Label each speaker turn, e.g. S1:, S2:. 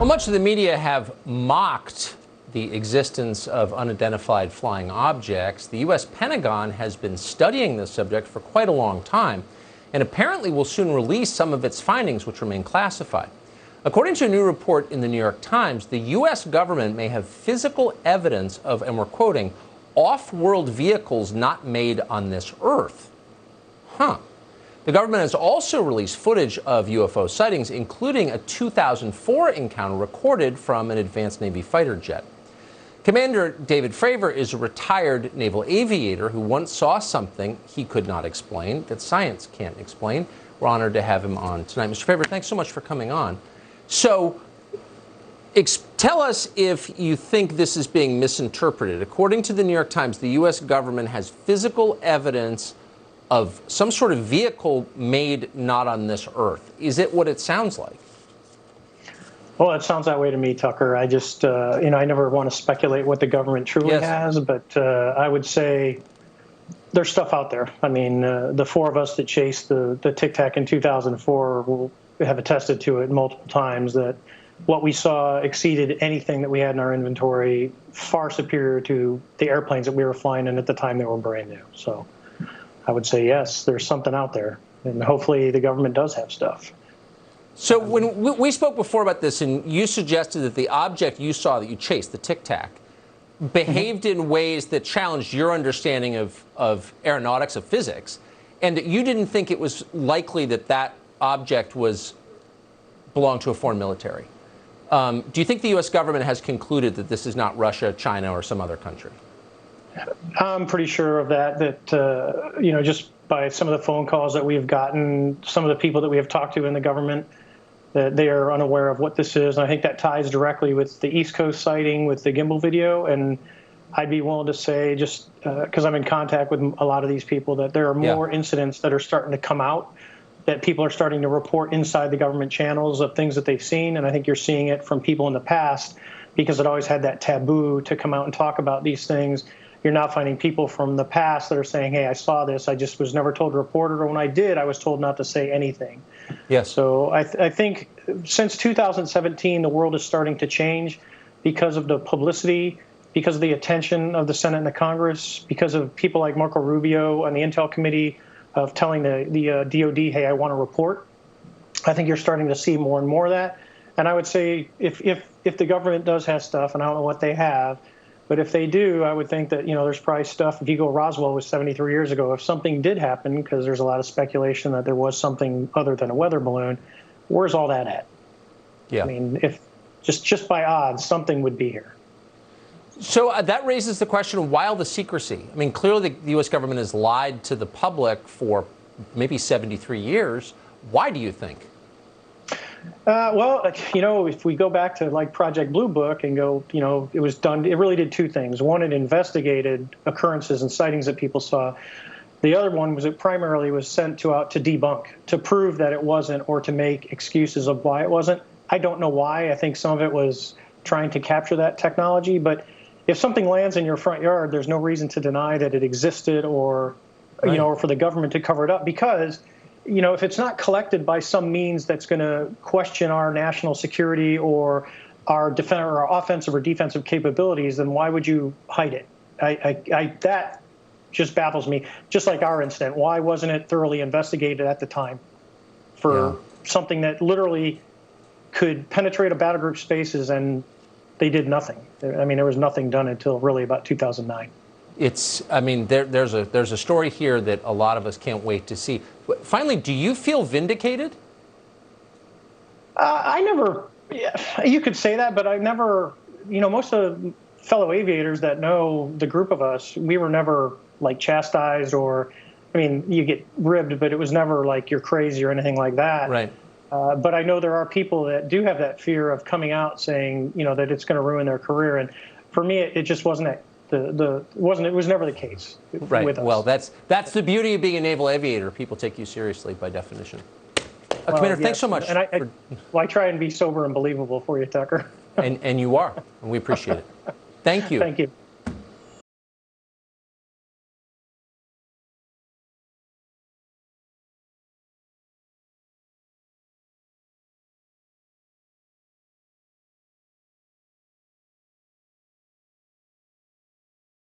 S1: Well, much of the media have mocked the existence of unidentified flying objects. The U.S. Pentagon has been studying this subject for quite a long time and apparently will soon release some of its findings, which remain classified. According to a new report in the New York Times, the U.S. government may have physical evidence of, and we're quoting, off-world vehicles not made on this Earth. The government has also released footage of UFO sightings, including a 2004 encounter recorded from an advanced Navy fighter jet. Commander David Fravor is a retired naval aviator who once saw something he could not explain, that science can't explain. We're honored to have him on tonight. Mr. Fravor, thanks so much for coming on. So, tell us if you think this is being misinterpreted. According to the New York Times, the U.S. government has physical evidence of some sort of vehicle made not on this Earth. Is it what it sounds like?
S2: Well, it sounds that way to me, Tucker. I just, I never want to speculate what the government truly has, but I would say there's stuff out there. I mean, the four of us that chased the Tic Tac in 2004 will have attested to it multiple times that what we saw exceeded anything that we had in our inventory, far superior to the airplanes that we were flying in at the time they were brand new. So I would say, yes, there's something out there, and hopefully the government does have stuff.
S1: So when we spoke before about this, and you suggested that the object you saw that you chased, the Tic Tac, behaved in ways that challenged your understanding of aeronautics, of physics, and that you didn't think it was likely that that object belonged to a foreign military. Do you think the U.S. government has concluded that this is not Russia, China, or some other country?
S2: I'm pretty sure of that, just by some of the phone calls that we've gotten, some of the people that we have talked to in the government, that they are unaware of what this is. And I think that ties directly with the East Coast sighting with the gimbal video. And I'd be willing to say, just because I'm in contact with a lot of these people, that there are more incidents that are starting to come out, that people are starting to report inside the government channels of things that they've seen. And I think you're seeing it from people in the past, because it always had that taboo to come out and talk about these things. You're now finding people from the past that are saying, hey, I saw this, I just was never told to report it, or when I did, I was told not to say anything.
S1: Yes.
S2: So I think since 2017, the world is starting to change because of the publicity, because of the attention of the Senate and the Congress, because of people like Marco Rubio on the Intel Committee of telling the DOD, hey, I want to report. I think you're starting to see more and more of that. And I would say if the government does have stuff, and I don't know what they have, but if they do, I would think that, there's probably stuff. If you go, Roswell was 73 years ago. If something did happen, because there's a lot of speculation that there was something other than a weather balloon, where's all that at?
S1: Yeah.
S2: I mean, if just by odds, something would be here.
S1: So that raises the question of why all the secrecy? I mean, clearly the U.S. government has lied to the public for maybe 73 years. Why do you think?
S2: Well, if we go back to like Project Blue Book and go, it was done, it really did two things. One, it investigated occurrences and sightings that people saw. The other one was it primarily was sent out to debunk, to prove that it wasn't, or to make excuses of why it wasn't. I don't know why. I think some of it was trying to capture that technology. But if something lands in your front yard, there's no reason to deny that it existed, or, or for the government to cover it up, because if it's not collected by some means that's going to question our national security or our offensive or defensive capabilities, then why would you hide it? That just baffles me. Just like our incident, why wasn't it thoroughly investigated at the time for something that literally could penetrate a battle group spaces, and they did nothing? I mean, there was nothing done until really about 2009. There's
S1: a story here that a lot of us can't wait to see. Finally, do you feel vindicated?
S2: I never, you could say that, but I never, most of the fellow aviators that know the group of us, we were never like chastised, or, you get ribbed, but it was never like you're crazy or anything like that.
S1: Right.
S2: But I know there are people that do have that fear of coming out saying, that it's going to ruin their career. And for me, it just wasn't that. It was never the case.
S1: Right.
S2: With us.
S1: Well, that's the beauty of being a naval aviator. People take you seriously by definition. Commander, thanks so much.
S2: And I try and be sober and believable for you, Tucker.
S1: and you are, and we appreciate it. Thank you.
S2: Thank you.